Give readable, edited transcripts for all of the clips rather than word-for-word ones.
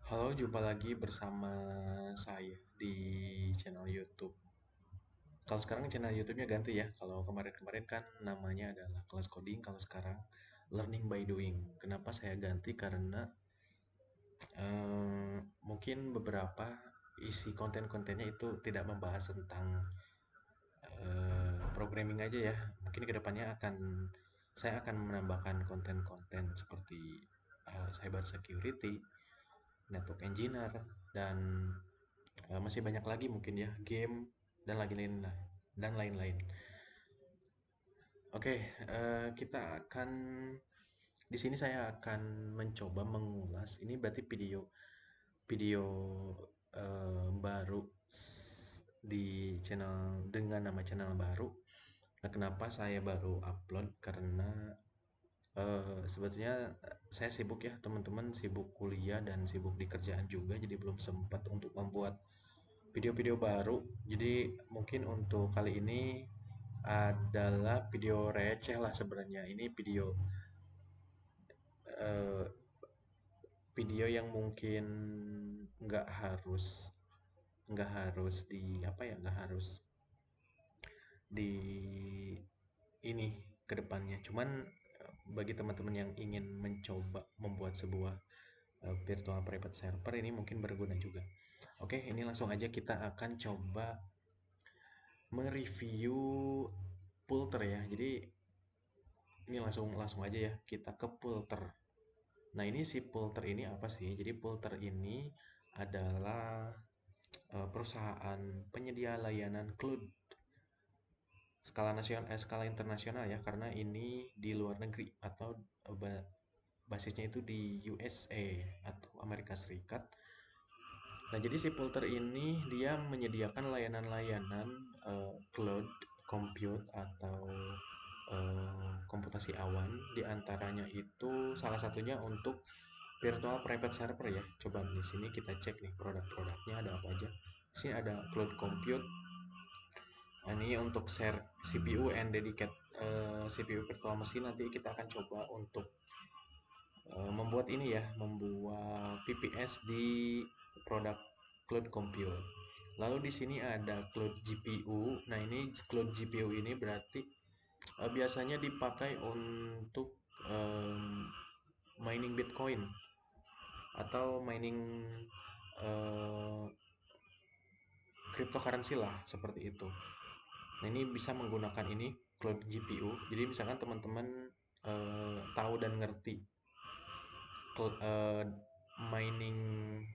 Halo, jumpa lagi bersama saya di channel YouTube. Kalau sekarang channel YouTube-nya ganti ya. Kalau kemarin-kemarin kan namanya adalah kelas coding, kalau sekarang learning by doing. Kenapa saya ganti? Karena mungkin beberapa isi konten-kontennya itu tidak membahas tentang programming aja ya. Mungkin kedepannya saya akan menambahkan konten-konten seperti cyber security, network engineer, dan masih banyak lagi mungkin ya, game dan lain-lain. Oke, kita akan di sini saya akan mencoba mengulas. Ini berarti video video baru di channel dengan nama channel baru. Nah, kenapa saya baru upload? Karena sebetulnya saya sibuk ya, teman-teman sibuk kuliah dan sibuk di kerjaan juga, jadi belum sempat untuk membuat video-video baru. Jadi mungkin untuk kali ini adalah video receh lah sebenarnya. Ini eh, video yang mungkin nggak harus nggak harus di apa ya nggak harus di ini kedepannya. Cuman bagi teman-teman yang ingin mencoba membuat sebuah virtual private server ini mungkin berguna juga. Oke, ini langsung aja kita akan coba mereview Pulter ya. Jadi ini langsung langsung aja ya kita ke Pulter. Nah, ini si Pulter ini apa sih? Jadi Pulter ini adalah perusahaan penyedia layanan cloud skala nasional, skala internasional ya, karena ini di luar negeri atau basisnya itu di USA atau Amerika Serikat. Nah, jadi si Pulter ini dia menyediakan layanan-layanan cloud compute atau komputasi awan, diantaranya itu salah satunya untuk virtual private server ya. Coba di sini kita cek nih produk-produknya ada apa aja. Di sini ada cloud compute. Nah, ini untuk share CPU and dedicate CPU virtual machine. Nanti kita akan coba untuk membuat ini ya, membuat VPS di produk cloud compute. Lalu di sini ada cloud GPU. Nah, ini cloud GPU ini berarti biasanya dipakai untuk mining Bitcoin atau mining eh, cryptocurrency lah seperti itu. Nah, ini bisa menggunakan ini cloud GPU. Jadi misalkan teman-teman tahu dan ngerti eh, mining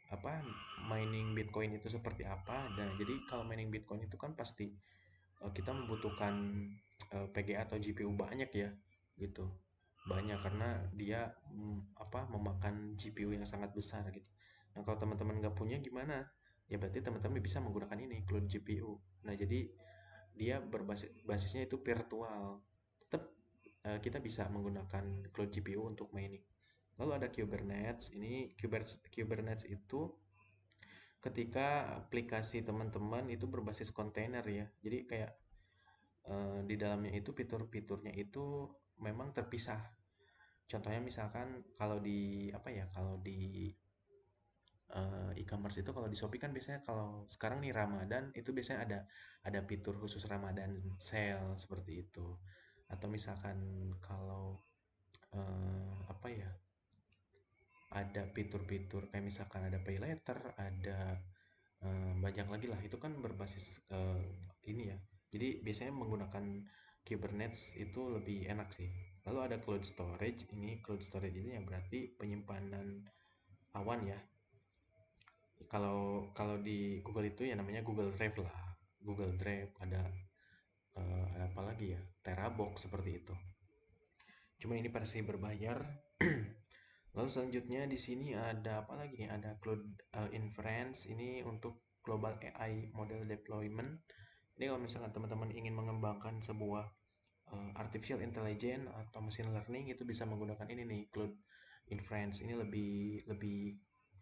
apa mining Bitcoin itu seperti apa. Dan jadi kalau mining Bitcoin itu kan pasti kita membutuhkan PGA atau GPU banyak ya gitu. Banyak karena dia memakan GPU yang sangat besar gitu. Nah, kalau teman-teman nggak punya gimana? Ya berarti teman-teman bisa menggunakan ini cloud GPU. Nah, jadi dia basisnya itu virtual. Tetap kita bisa menggunakan cloud GPU untuk mining. Lalu ada Kubernetes. Ini Kubernetes itu ketika aplikasi teman-teman itu berbasis kontainer ya. Jadi kayak di dalamnya itu fitur-fiturnya itu memang terpisah. Contohnya misalkan kalau di apa ya, kalau di e-commerce itu kalau di Shopee kan biasanya kalau sekarang nih Ramadan itu biasanya ada fitur khusus Ramadan sale seperti itu. Atau misalkan kalau apa ya, ada fitur-fitur kayak misalkan ada pay later, ada banyak lagi lah. Itu kan berbasis ini ya. Jadi biasanya menggunakan Kubernetes itu lebih enak sih. Lalu ada cloud storage. Ini cloud storage ini yang berarti penyimpanan awan ya. Kalau kalau di Google itu ya namanya Google Drive lah. Google Drive ada apa lagi ya? Terabox seperti itu. Cuma ini versi berbayar. Lalu selanjutnya di sini ada apa lagi nih? Ada cloud inference. Ini untuk global AI model deployment. Ini kalau misalkan teman-teman ingin mengembangkan sebuah artificial intelligence atau machine learning itu bisa menggunakan ini nih cloud inference. Ini lebih lebih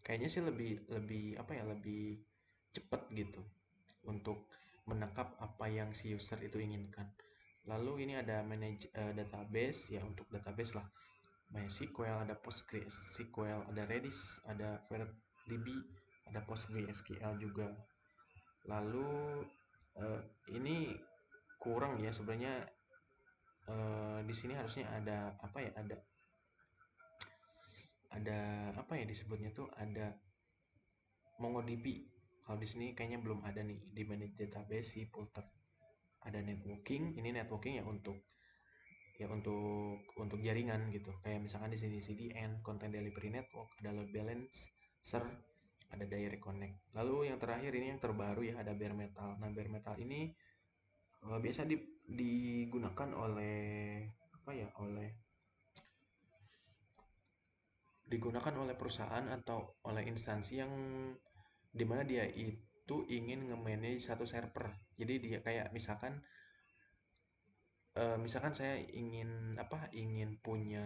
kayaknya sih lebih lebih apa ya, lebih cepat gitu untuk menangkap apa yang si user itu inginkan. Lalu ini ada manage database ya, untuk database lah. MySQL, ada PostgreSQL, ada Redis, ada DB, ada PostgreSQL juga. Lalu eh, ini kurang ya sebenarnya, di sini harusnya ada apa ya, ada apa ya disebutnya tuh, ada MongoDB. Kalau di sini kayaknya belum ada nih di manage database si Pulter. Ada networking, ini networking ya untuk jaringan gitu. Kayak misalkan di sini CDN, Content Delivery Network, ada load balancer, ada direct connect. Lalu yang terakhir ini yang terbaru ya, ada bare metal. Nah, bare metal ini biasa digunakan oleh apa ya, digunakan oleh perusahaan atau oleh instansi yang dimana dia itu ingin nge-manage satu server. Jadi dia kayak misalkan saya ingin punya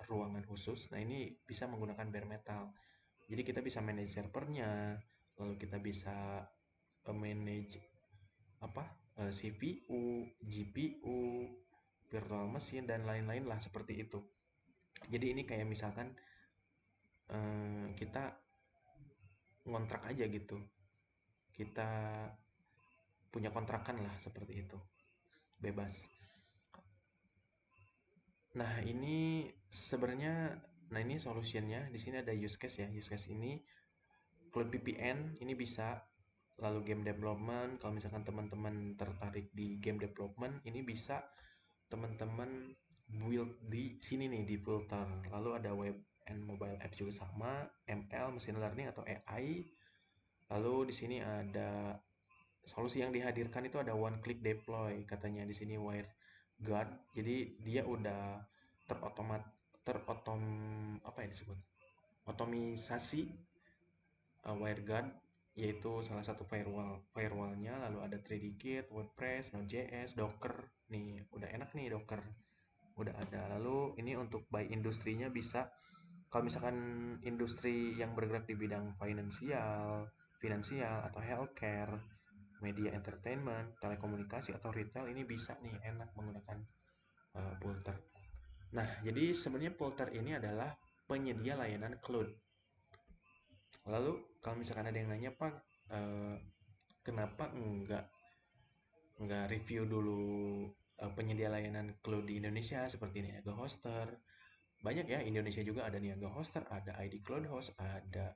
ruangan khusus. Nah, ini bisa menggunakan bare metal. Jadi kita bisa manage servernya, lalu kita bisa manage apa, CPU, GPU, virtual machine dan lain-lain lah seperti itu. Jadi ini kayak misalkan kita ngontrak aja gitu. Kita punya kontrakan lah seperti itu, bebas. Nah, ini sebenarnya, nah ini solutionnya. Di sini ada use case ya. Use case ini Cloud VPN ini bisa, lalu game development. Kalau misalkan teman-teman tertarik di game development, ini bisa teman-teman build di sini nih di Filter. Lalu ada web and mobile apps juga sama, ML, machine learning atau AI. Lalu di sini ada solusi yang dihadirkan itu ada one click deploy katanya di sini WireGuard. Jadi dia udah terotomat terotom apa ya disebut? Otomisasi, WireGuard, yaitu salah satu firewallnya. Lalu ada 3D-Kit, WordPress, Node.js, Docker. Nih udah enak nih Docker, udah ada. Lalu ini untuk by industrinya bisa, kalau misalkan industri yang bergerak di bidang finansial atau healthcare, media entertainment, telekomunikasi atau retail, ini bisa nih enak menggunakan Pulter. Nah, jadi sebenarnya Pulter ini adalah penyedia layanan cloud. Lalu kalau misalkan ada yang nanya, Pak, eh, kenapa nggak review dulu penyedia layanan cloud di Indonesia seperti Niaga Hoster? Banyak ya, Indonesia juga ada Niaga Hoster, ada ID Cloud Host, ada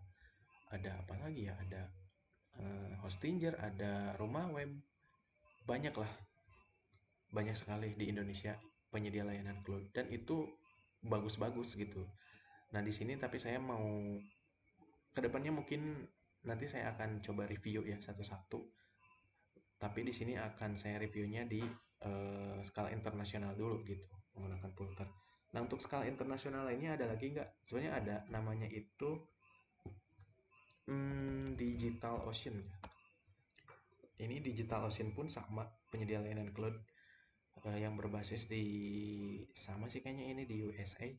apa lagi ya, ada Hostinger, ada Rumah Web, banyak lah, banyak sekali di Indonesia penyedia layanan cloud dan itu bagus-bagus gitu. Nah, di sini tapi saya mau kedepannya mungkin nanti saya akan coba review ya satu-satu. Tapi di sini akan saya reviewnya di skala internasional dulu gitu menggunakan Pulter. Nah, untuk skala internasional lainnya ada lagi nggak? Sebenarnya ada, namanya itu Digital Ocean. Ini Digital Ocean pun sama, penyedia layanan cloud yang berbasis di, sama sih kayaknya ini di USA.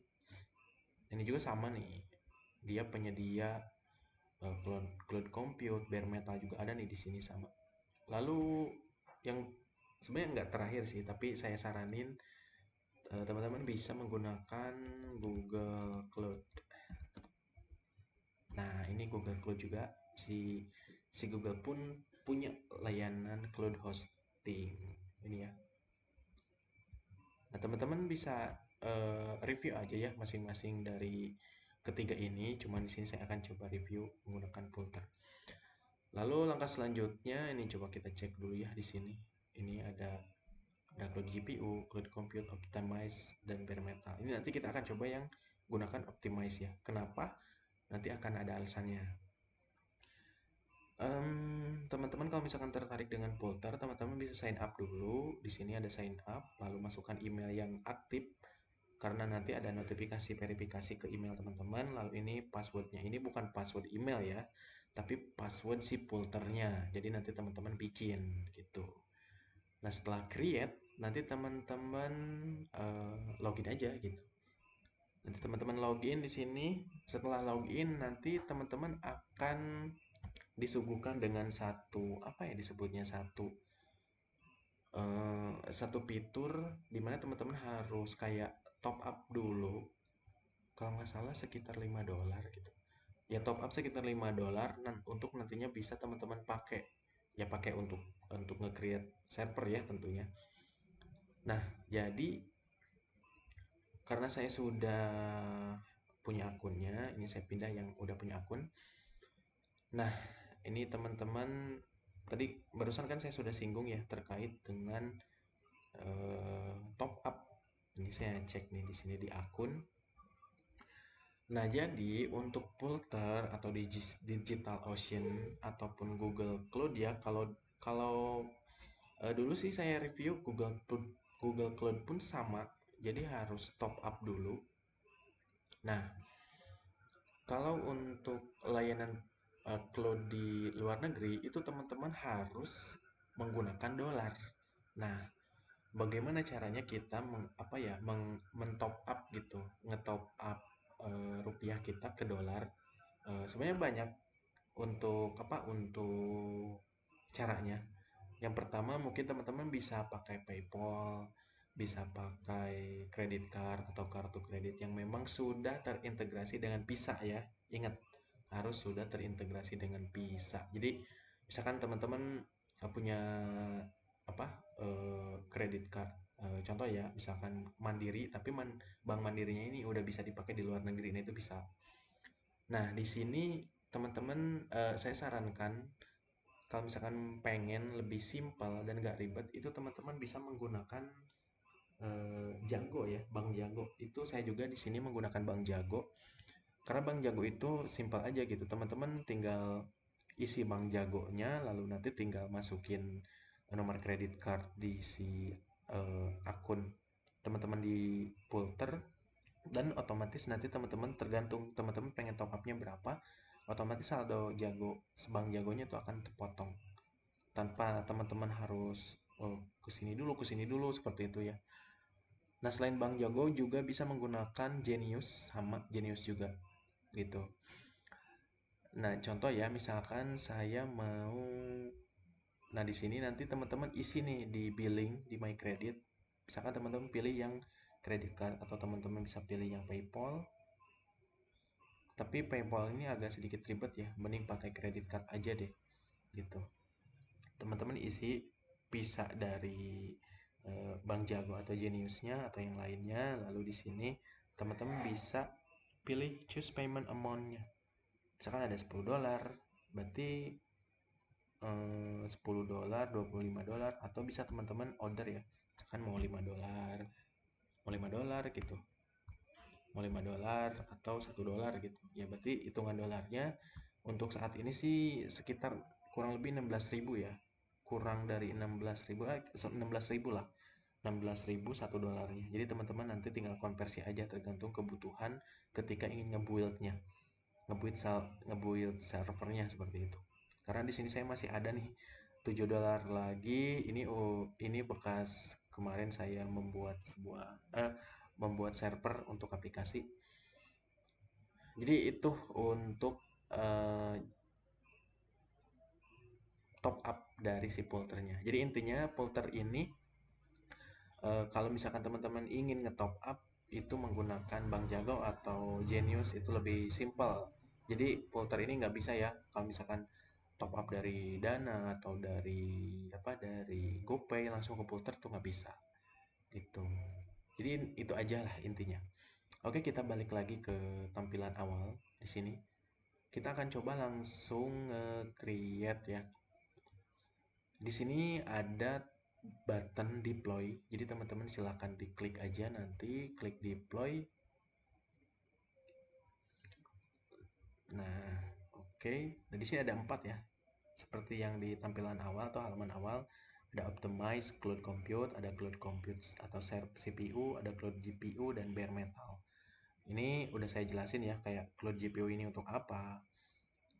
Ini juga sama nih, dia penyedia cloud compute, bare metal juga ada nih di sini sama. Lalu yang sebenarnya nggak terakhir sih, tapi saya saranin teman-teman bisa menggunakan Google Cloud. Nah, ini Google Cloud juga, si Google pun punya layanan cloud hosting ini ya. Nah, teman-teman bisa review aja ya masing-masing dari ketiga ini. Cuman di sini saya akan coba review menggunakan Pulter. Lalu langkah selanjutnya ini coba kita cek dulu ya di sini. Ini ada Cloud GPU, Cloud Compute Optimize dan Bare Metal. Ini nanti kita akan coba yang gunakan Optimize ya. Kenapa? Nanti akan ada alasannya. Teman-teman kalau misalkan tertarik dengan Polter, teman-teman bisa sign up dulu. Di sini ada sign up, lalu masukkan email yang aktif karena nanti ada notifikasi verifikasi ke email teman-teman. Lalu ini passwordnya, ini bukan password email ya, tapi password si Polternya. Jadi nanti teman-teman bikin gitu. Nah, setelah create, nanti teman-teman login aja gitu. Nanti teman-teman login di sini. Setelah login, nanti teman-teman akan disuguhkan dengan satu apa ya disebutnya, satu fitur dimana teman-teman harus kayak top up dulu, kalau nggak salah sekitar $5 gitu. Ya top up sekitar $5 untuk nantinya bisa teman-teman pakai, ya pakai untuk nge-create server ya tentunya. Nah, jadi karena saya sudah punya akunnya, ini saya pindah yang udah punya akun. Nah, ini teman-teman, tadi barusan kan saya sudah singgung ya terkait dengan top up. Ini saya cek nih di sini di akun. Nah, jadi untuk Pulter atau Digital Ocean ataupun Google Cloud ya, kalau kalau dulu sih saya review Google Cloud pun sama, jadi harus top up dulu. Nah, kalau untuk layanan cloud di luar negeri itu teman-teman harus menggunakan dolar. Nah, bagaimana caranya kita mentop up gitu, ngetop up rupiah kita ke dolar? Sebenarnya banyak untuk caranya. Yang pertama mungkin teman-teman bisa pakai PayPal, bisa pakai credit card atau kartu kredit yang memang sudah terintegrasi dengan Visa ya. Ingat, harus sudah terintegrasi dengan Visa. Jadi misalkan teman-teman punya apa credit card, contoh ya misalkan Mandiri, tapi Bank Mandirinya ini udah bisa dipakai di luar negeri, nah itu bisa. Nah, di sini teman-teman, saya sarankan kalau misalkan pengen lebih simpel dan gak ribet, itu teman-teman bisa menggunakan Jago ya, Bank Jago. Itu saya juga di sini menggunakan Bank Jago. Karena Bank Jago itu simpel aja gitu. Teman-teman tinggal isi Bank Jagonya, lalu nanti tinggal masukin nomor kredit card di si akun teman-teman di Pulter, dan otomatis nanti teman-teman tergantung teman-teman pengen top upnya berapa, otomatis saldo Jago Bank Jagonya itu akan terpotong tanpa teman-teman harus kesini dulu seperti itu ya. Nah, selain Bank Jago juga bisa menggunakan Genius, sama Genius juga gitu. Nah, contoh ya, misalkan saya mau, nah di sini nanti teman-teman isi nih di billing di My Credit. Misalkan teman-teman pilih yang credit card atau teman-teman bisa pilih yang PayPal. Tapi PayPal ini agak sedikit ribet ya, mending pakai credit card aja deh gitu. Teman-teman isi bisa dari Bank Jago atau Geniusnya atau yang lainnya, lalu di sini teman-teman bisa pilih choose payment amount-nya. Misalkan ada $10, berarti $10, $25, atau bisa teman-teman order ya. Misalkan mau $5 gitu. Mau $5 atau $1 gitu. Ya berarti hitungan dolarnya untuk saat ini sih sekitar kurang lebih 16.000 ya. Kurang dari 16.000, 16.000 lah. 16.000 $1. Jadi teman-teman nanti tinggal konversi aja tergantung kebutuhan ketika ingin ngebuild servernya seperti itu. Karena di sini saya masih ada nih $7 lagi. Ini bekas kemarin saya membuat server untuk aplikasi. Jadi itu untuk eh, top up dari si polternya. Jadi intinya polter ini, kalau misalkan teman-teman ingin nge-top up itu menggunakan Bank Jago atau Genius itu lebih simpel. Jadi polter ini nggak bisa ya kalau misalkan top up dari Dana atau dari GoPay langsung ke polter tuh nggak bisa gitu. Jadi itu aja lah intinya. Oke, kita balik lagi ke tampilan awal di sini. Kita akan coba langsung create ya. Di sini ada button deploy. Jadi teman-teman silahkan diklik aja, nanti klik deploy. Nah, oke. Nah, di sini ada 4 ya. Seperti yang di tampilan awal atau halaman awal, ada optimize cloud compute, ada cloud compute atau CPU, ada cloud GPU dan bare metal. Ini udah saya jelasin ya, kayak cloud GPU ini untuk apa,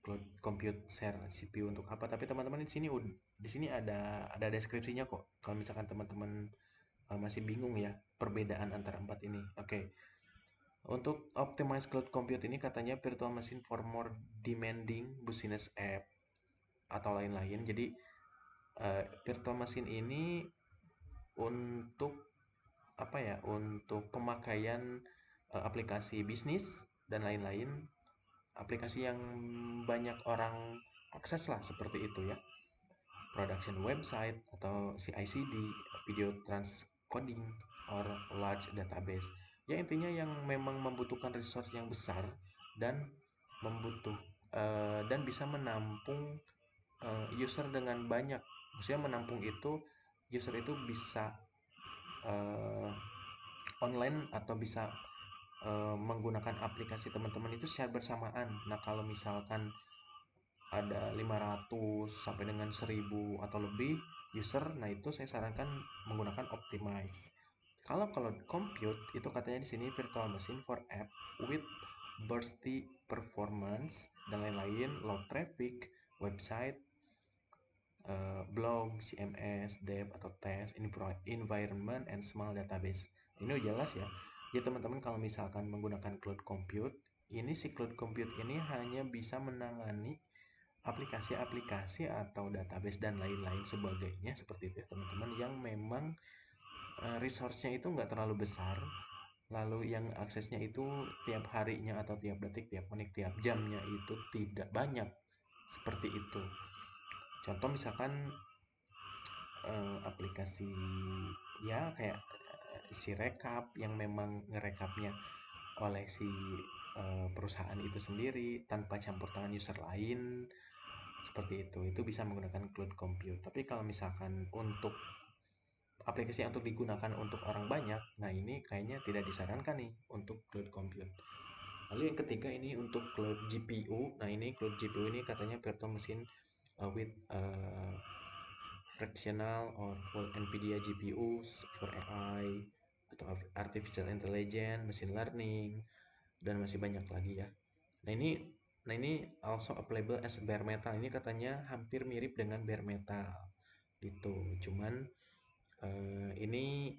cloud compute share CPU untuk apa. Tapi teman-teman di sini ada deskripsinya kok. Kalau misalkan teman-teman masih bingung ya perbedaan antara empat ini. Oke. Untuk optimize cloud compute ini katanya virtual machine for more demanding business app atau lain-lain. Jadi virtual machine ini untuk apa ya? Untuk pemakaian aplikasi bisnis dan lain-lain, aplikasi yang banyak orang akses lah seperti itu ya. Production website atau CI/CD, video transcoding or large database. Ya intinya yang memang membutuhkan resource yang besar dan dan bisa menampung user dengan banyak. Maksudnya menampung itu user itu bisa eh, online atau bisa menggunakan aplikasi teman-teman itu secara bersamaan. Nah, kalau misalkan ada 500 sampai dengan 1000 atau lebih user, nah itu saya sarankan menggunakan Optimize. Kalau cloud compute itu katanya di sini virtual machine for app with bursty performance dan lain-lain, low traffic, website, blog, CMS, dev atau test, environment, and small database. Ini udah jelas ya. Ya teman-teman kalau misalkan menggunakan cloud compute, ini si cloud compute ini hanya bisa menangani aplikasi-aplikasi atau database dan lain-lain sebagainya seperti itu ya teman-teman, yang memang resource-nya itu nggak terlalu besar, lalu yang aksesnya itu tiap harinya atau tiap detik, tiap menit, tiap jamnya itu tidak banyak seperti itu. Contoh misalkan aplikasi ya kayak si rekap yang memang ngerekapnya oleh si perusahaan itu sendiri tanpa campur tangan user lain seperti itu bisa menggunakan cloud compute. Tapi kalau misalkan untuk aplikasi yang untuk digunakan untuk orang banyak, nah ini kayaknya tidak disarankan nih untuk cloud compute. Lalu yang ketiga ini untuk cloud GPU. Nah ini cloud GPU ini katanya virtual machine with fractional or full NVIDIA GPUs for AI atau artificial intelligence, machine learning, dan masih banyak lagi ya. Nah ini also available as bare metal. Ini katanya hampir mirip dengan bare metal gitu. Cuman ini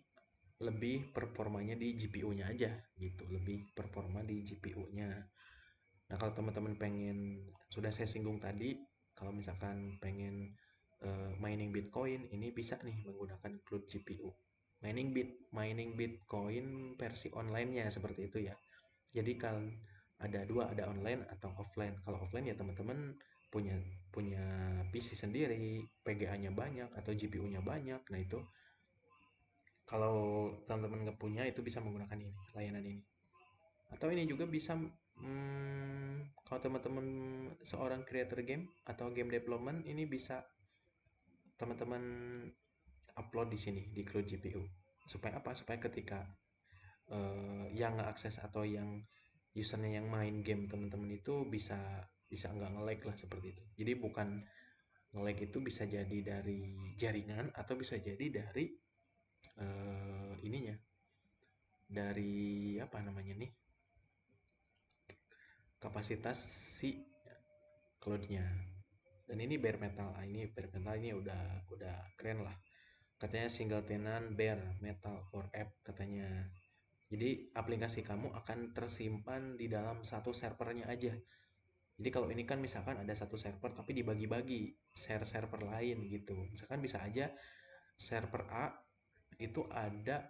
lebih performanya di GPU-nya aja gitu, lebih performa di GPU-nya. Nah, kalau teman-teman pengen, sudah saya singgung tadi, kalau misalkan pengen mining Bitcoin, ini bisa nih menggunakan cloud GPU. Mining Bitcoin versi online-nya seperti itu ya. Jadi kan ada dua, ada online atau offline. Kalau offline ya teman-teman punya punya PC sendiri, PGA-nya banyak atau GPU-nya banyak. Nah itu kalau teman-teman nggak punya itu bisa menggunakan ini, layanan ini. Atau ini juga bisa kalau teman-teman seorang creator game atau game development, ini bisa teman-teman upload di sini di Cloud GPU. Supaya apa? Supaya ketika yang nge-akses atau yang usernya yang main game teman-teman itu bisa bisa nggak nge-lag lah seperti itu. Jadi bukan nge-lag itu bisa jadi dari jaringan atau bisa jadi dari ininya, dari apa namanya nih, kapasitas si cloudnya. Dan ini bare metal. Ini udah keren lah. Katanya single tenant bare metal for app katanya. Jadi aplikasi kamu akan tersimpan di dalam satu servernya aja. Jadi kalau ini kan misalkan ada satu server tapi dibagi-bagi share server lain gitu. Misalkan bisa aja server A itu ada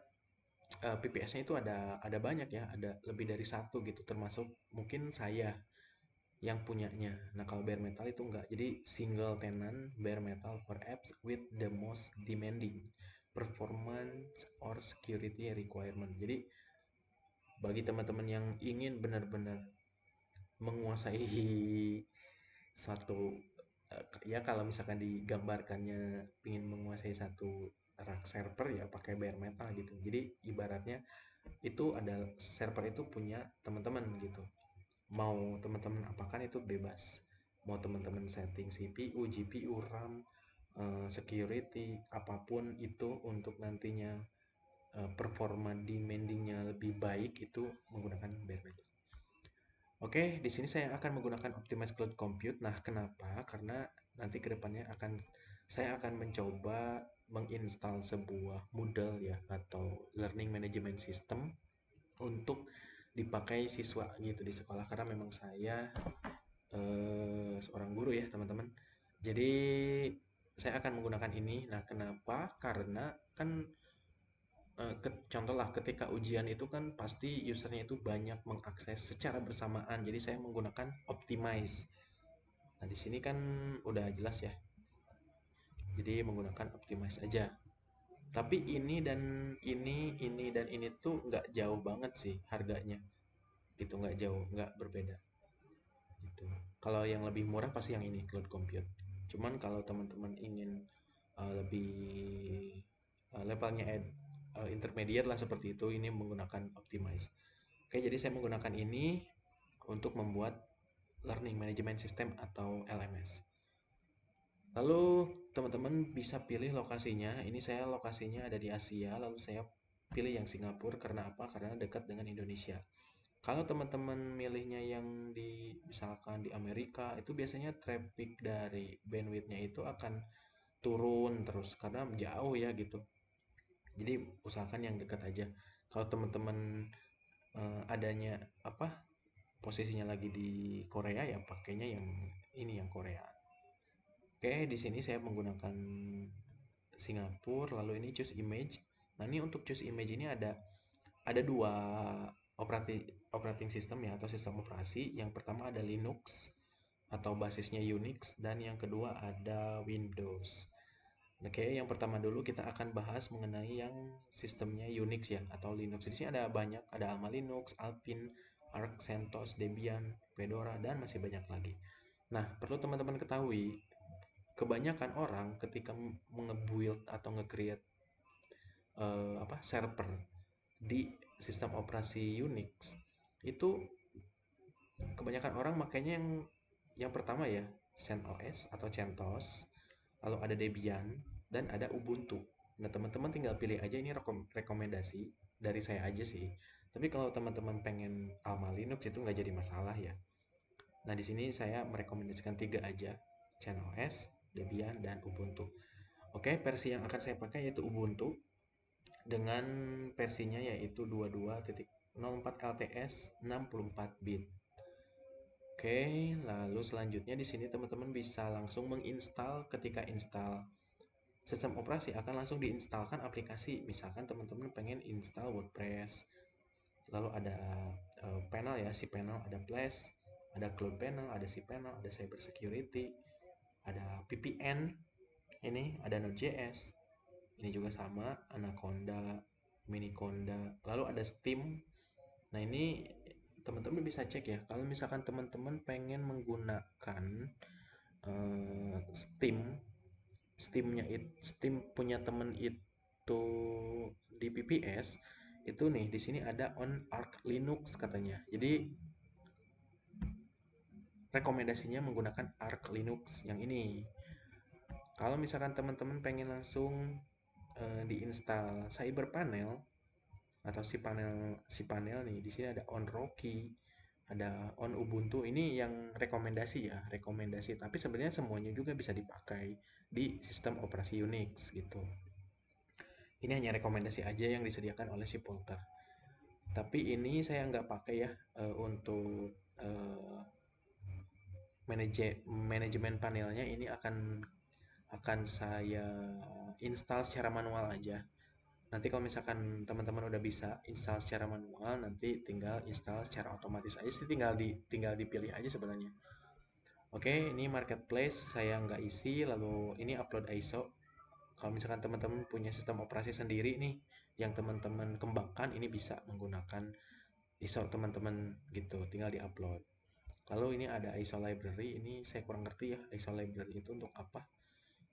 PPS-nya itu ada banyak ya, ada lebih dari satu gitu, termasuk mungkin saya yang punyanya. Nah, kalau bare metal itu enggak. Jadi single tenant bare metal for apps with the most demanding performance or security requirement. Jadi bagi teman-teman yang ingin benar-benar menguasai satu ya kalau misalkan digambarkannya ingin menguasai satu rak server ya pakai bare metal gitu. Jadi ibaratnya itu ada server itu punya teman-teman gitu. Mau teman-teman apakan itu bebas. Mau teman-teman setting CPU, GPU, RAM, security, apapun itu untuk nantinya performa demandingnya lebih baik itu menggunakan bare metal. Oke, di sini saya akan menggunakan Optimize Cloud Compute. Nah, kenapa? Karena nanti kedepannya saya akan mencoba menginstal sebuah Moodle ya atau Learning Management System untuk dipakai siswa gitu di sekolah, karena memang saya seorang guru ya teman-teman. Jadi saya akan menggunakan ini. Nah, kenapa? Karena kan contoh lah ketika ujian itu kan pasti usernya itu banyak mengakses secara bersamaan. Jadi saya menggunakan optimize. Nah, di sini kan udah jelas ya. Jadi menggunakan optimize aja. Tapi ini dan ini tuh nggak jauh banget sih harganya. Gitu, nggak jauh, nggak berbeda. Gitu. Kalau yang lebih murah pasti yang ini cloud compute. Cuman kalau teman-teman ingin lebih levelnya intermediate lah seperti itu, ini menggunakan optimize. Oke, jadi saya menggunakan ini untuk membuat learning management system atau LMS. Lalu teman-teman bisa pilih lokasinya. Ini saya lokasinya ada di Asia, lalu saya pilih yang Singapura karena apa? Karena dekat dengan Indonesia. Kalau teman-teman milihnya yang di misalkan di Amerika, itu biasanya traffic dari bandwidth-nya itu akan turun terus karena jauh ya gitu. Jadi usahakan yang dekat aja. Kalau teman-teman adanya apa posisinya lagi di Korea ya pakainya yang ini yang Korea. Oke, di sini saya menggunakan Singapura, lalu ini choose image. Nah, ini untuk choose image ini ada dua operating operating system ya atau sistem operasi. Yang pertama ada Linux atau basisnya Unix dan yang kedua ada Windows. Oke, yang pertama dulu kita akan bahas mengenai yang sistemnya Unix ya atau Linux. Di sini ada banyak, ada Alma Linux, Alpine, Arch, CentOS, Debian, Fedora dan masih banyak lagi. Nah, perlu teman-teman ketahui, kebanyakan orang ketika nge-build atau nge-create server di sistem operasi Unix itu kebanyakan orang makanya yang pertama ya CentOS atau CentOS, lalu ada Debian dan ada Ubuntu. Nah, teman-teman tinggal pilih aja, ini rekomendasi dari saya aja sih. Tapi kalau teman-teman pengen Alma Linux itu nggak jadi masalah ya. Nah, di sini saya merekomendasikan tiga aja, CentOS, Debian, dan Ubuntu. Oke, versi yang akan saya pakai yaitu Ubuntu dengan versinya yaitu 22.04 LTS 64 bit. Oke, lalu selanjutnya di sini teman-teman bisa langsung menginstal. Ketika install sistem operasi akan langsung diinstalkan aplikasi. Misalkan teman-teman pengen install WordPress, lalu ada panel ya, si panel ada Flash, ada Cloud Panel, ada si panel, ada Cyber Security, ada VPN, ini ada Node.js, ini juga sama, Anaconda, Miniconda, lalu ada Steam. Nah, ini teman-teman bisa cek ya. Kalau misalkan teman-teman pengen menggunakan Steam, Steam punya temen itu di PPS, itu nih di sini ada on Arch Linux katanya. Jadi rekomendasinya menggunakan Arch Linux yang ini. Kalau misalkan teman-teman pengen langsung diinstal CyberPanel atau si panel nih, di sini ada on Rocky, ada on Ubuntu. Ini yang rekomendasi ya, rekomendasi. Tapi sebenarnya semuanya juga bisa dipakai di sistem operasi Unix gitu. Ini hanya rekomendasi aja yang disediakan oleh si Polter. Tapi ini saya nggak pakai ya untuk manajemen panelnya. Ini akan saya install secara manual aja. Nanti kalau misalkan teman-teman udah bisa install secara manual, nanti tinggal install secara otomatis aja sih, tinggal dipilih aja sebenarnya. Oke, ini marketplace saya nggak isi, lalu ini upload ISO. Kalau misalkan teman-teman punya sistem operasi sendiri nih yang teman-teman kembangkan, ini bisa menggunakan ISO teman-teman gitu, tinggal di-upload. Lalu ini ada ISO library, ini saya kurang ngerti ya ISO library itu untuk apa.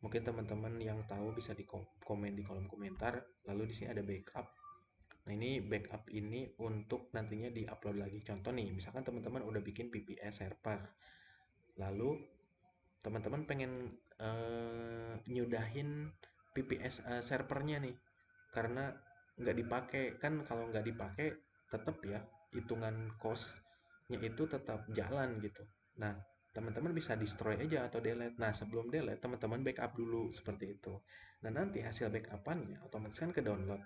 Mungkin teman-teman yang tahu bisa di komen di kolom komentar. Lalu di sini ada backup. Nah, ini backup ini untuk nantinya di-upload lagi. Contoh nih, misalkan teman-teman udah bikin PPS server. Lalu teman-teman pengen nyudahin PPS servernya nih karena nggak dipakai. Kan kalau nggak dipakai tetap ya hitungan costnya itu tetap jalan gitu. Nah, teman-teman bisa destroy aja atau delete. Nah, sebelum delete teman-teman backup dulu seperti itu. Nah, nanti hasil backupannya otomatis kan ke download.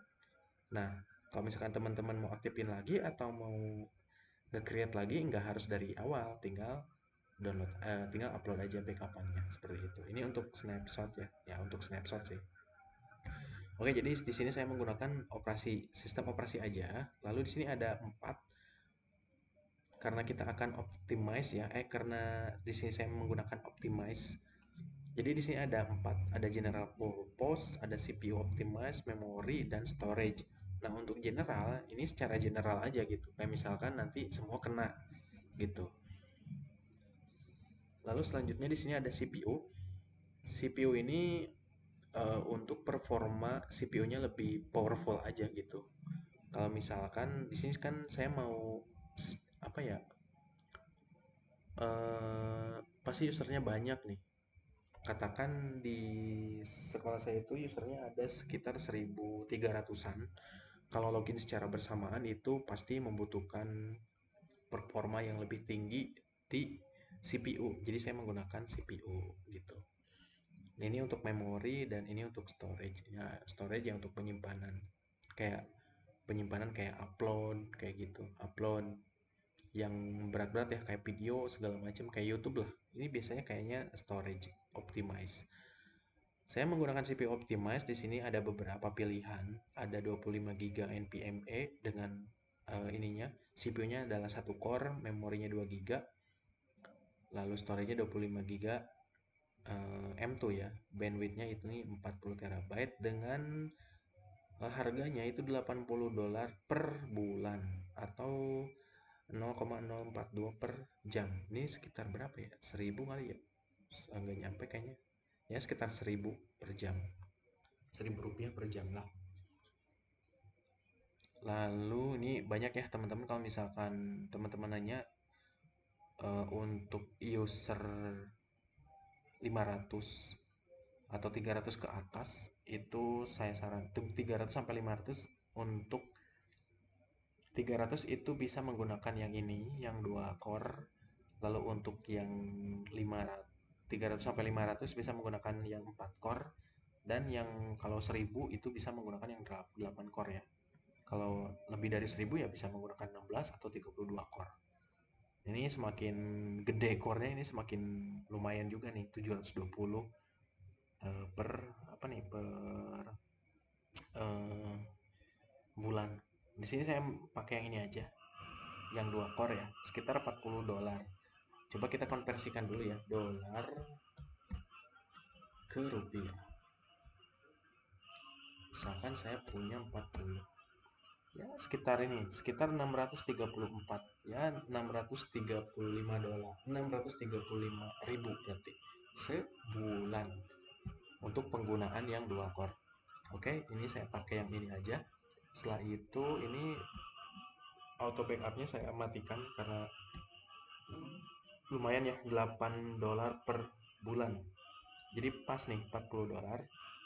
Nah, kalau misalkan teman-teman mau aktifin lagi atau mau nge-create lagi, nggak harus dari awal, tinggal upload aja backupannya seperti itu. Ini untuk snapshot ya, untuk snapshot sih. Oke, jadi di sini saya menggunakan sistem operasi aja. Lalu di sini ada 4 karena kita akan optimize ya. Karena di sini saya menggunakan optimize. Jadi di sini ada 4, ada general purpose, ada CPU optimize, memory, dan storage. Nah, untuk general ini secara general aja gitu. Kayak misalkan nanti semua kena gitu. Lalu selanjutnya di sini ada CPU. CPU ini untuk performa CPU-nya lebih powerful aja gitu. Kalau misalkan di sini kan saya mau apa ya? Pasti usernya banyak nih. Katakan di sekolah saya itu usernya ada sekitar 1.300-an. Kalau login secara bersamaan itu pasti membutuhkan performa yang lebih tinggi di CPU. Jadi saya menggunakan CPU gitu. Ini untuk memori dan ini untuk storage. Ya, storage yang untuk penyimpanan. Kayak penyimpanan kayak upload kayak gitu. Upload yang berat-berat ya kayak video segala macam kayak YouTube lah. Ini biasanya kayaknya storage optimize. Saya menggunakan CPU optimize. Di sini ada beberapa pilihan. Ada 25 GB NVMe dengan ininya. CPU-nya adalah 1 core, memorinya 2 GB, lalu storage-nya 25 GB M2 ya. Bandwidth-nya itu nih 40 terabyte dengan harganya itu $80 per bulan atau 0,042 per jam. Ini sekitar berapa ya? 1.000 kali ya? Enggak nyampe kayaknya. Ya sekitar 1.000 per jam. 1.000 rupiah per jam lah. Lalu ini banyak ya teman-teman, kalau misalkan teman-teman nanya untuk user 500 atau 300 ke atas itu saya saran 300 sampai 500. Untuk 300 itu bisa menggunakan yang ini, yang 2 core. Lalu untuk yang 500, 300 sampai 500 bisa menggunakan yang 4 core, dan yang kalau 1000 itu bisa menggunakan yang 8 core ya. Kalau lebih dari 1000 ya bisa menggunakan 16 atau 32 core. Ini semakin gede core-nya ini semakin lumayan juga nih, 720 per apa nih per eh, bulan. Di sini saya pakai yang ini aja, yang 2 core ya, sekitar $40. Coba kita konversikan dulu ya, dolar ke rupiah. Misalkan saya punya 40, ya sekitar ini, sekitar 634 ya, $635, 635.000 berarti sebulan untuk penggunaan yang 2 core. Oke, ini saya pakai yang ini aja. Setelah itu ini auto backupnya saya matikan karena lumayan ya, $8 per bulan. Jadi pas nih, $40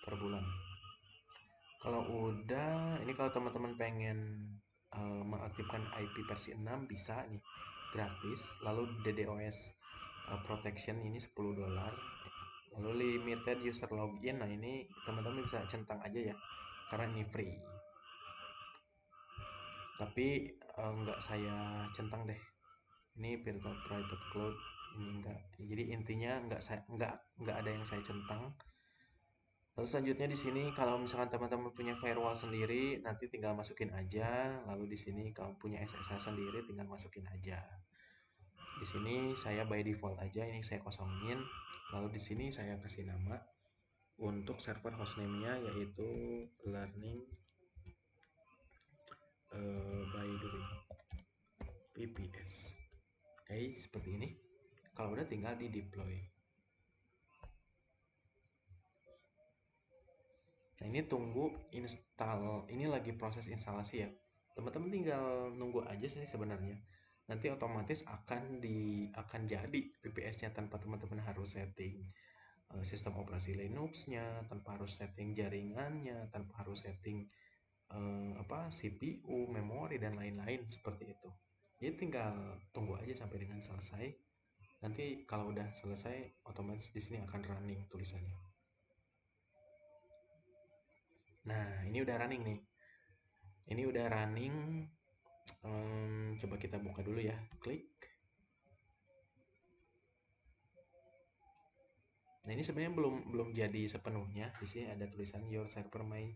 per bulan. Kalau udah, ini kalau teman-teman pengen mengaktifkan IP versi 6 bisa nih, gratis. Lalu DDoS protection ini $10. Lalu limited user login, nah ini teman-teman bisa centang aja ya, karena ini free. Tapi nggak saya centang deh. Ini virtual private cloud, ini enggak. Jadi intinya nggak ada yang saya centang. Lalu selanjutnya di sini kalau misalkan teman-teman punya firewall sendiri nanti tinggal masukin aja. Lalu di sini kalau punya SSH sendiri tinggal masukin aja. Di sini saya by default aja, ini saya kosongin. Lalu di sini saya kasih nama untuk server hostname-nya yaitu learning by doing VPS. Oke, seperti ini. Kalau udah tinggal di deploy. Nah, ini tunggu install. Ini lagi proses instalasi ya. Teman-teman tinggal nunggu aja sih sebenarnya. Nanti otomatis akan jadi VPS-nya tanpa teman-teman harus setting sistem operasi Linux-nya, tanpa harus setting jaringannya, tanpa harus setting CPU, memori dan lain-lain seperti itu. Jadi tinggal tunggu aja sampai dengan selesai. Nanti kalau udah selesai otomatis di sini akan running tulisannya. Nah, ini udah running nih. Ini udah running. Coba kita buka dulu ya. Klik. Nah, ini sebenarnya belum jadi sepenuhnya. Di sini ada tulisan your server may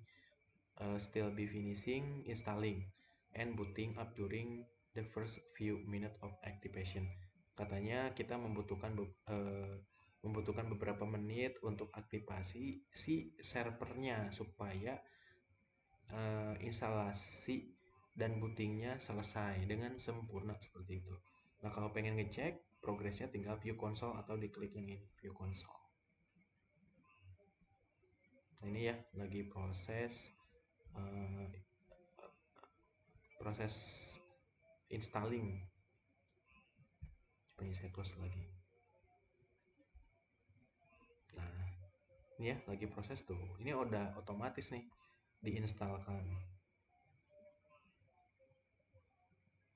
still be finishing installing and booting up during the first few minutes of activation. Katanya kita membutuhkan beberapa menit untuk aktivasi si servernya supaya instalasi dan bootingnya selesai dengan sempurna seperti itu. Nah, kalau pengen ngecek progresnya tinggal view console atau diklik yang ini, view console. Nah, ini ya lagi proses installing. Coba saya close lagi. Nah, ini ya lagi proses tuh. Ini udah otomatis nih diinstalkan.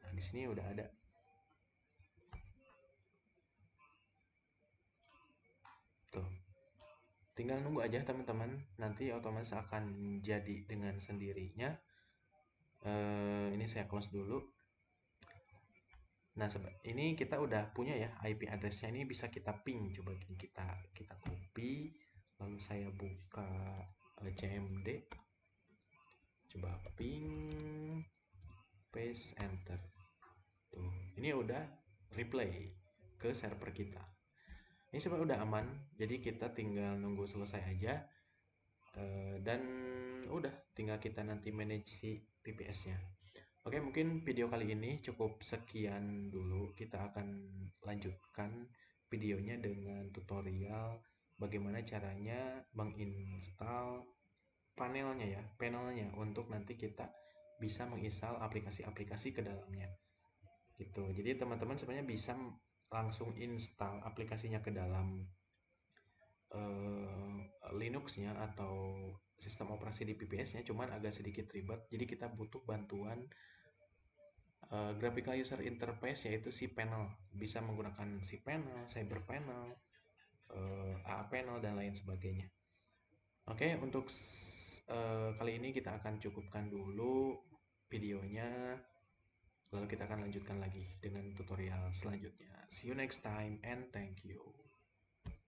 Nah, di sini udah ada. Tuh. Tinggal nunggu aja teman-teman, nanti otomatis akan jadi dengan sendirinya. Ini saya close dulu. Nah, ini kita udah punya ya IP addressnya, ini bisa kita ping. Coba kita copy, lalu saya buka cmd, coba ping, paste, enter. Tuh, ini udah replay ke server kita. Ini sebenarnya udah aman, jadi kita tinggal nunggu selesai aja. Dan udah tinggal kita nanti manage si PPS-nya. Oke, mungkin video kali ini cukup sekian dulu. Kita akan lanjutkan videonya dengan tutorial bagaimana caranya menginstal panelnya untuk nanti kita bisa menginstal aplikasi-aplikasi ke dalamnya. Gitu. Jadi teman-teman sebenarnya bisa langsung install aplikasinya ke dalam Linux-nya atau sistem operasi di PPS-nya, cuman agak sedikit ribet. Jadi kita butuh bantuan graphical user interface, yaitu si panel. Bisa menggunakan si panel, cyber panel, AA panel, dan lain sebagainya. Oke, untuk kali ini kita akan cukupkan dulu videonya. Lalu kita akan lanjutkan lagi dengan tutorial selanjutnya. See you next time and thank you.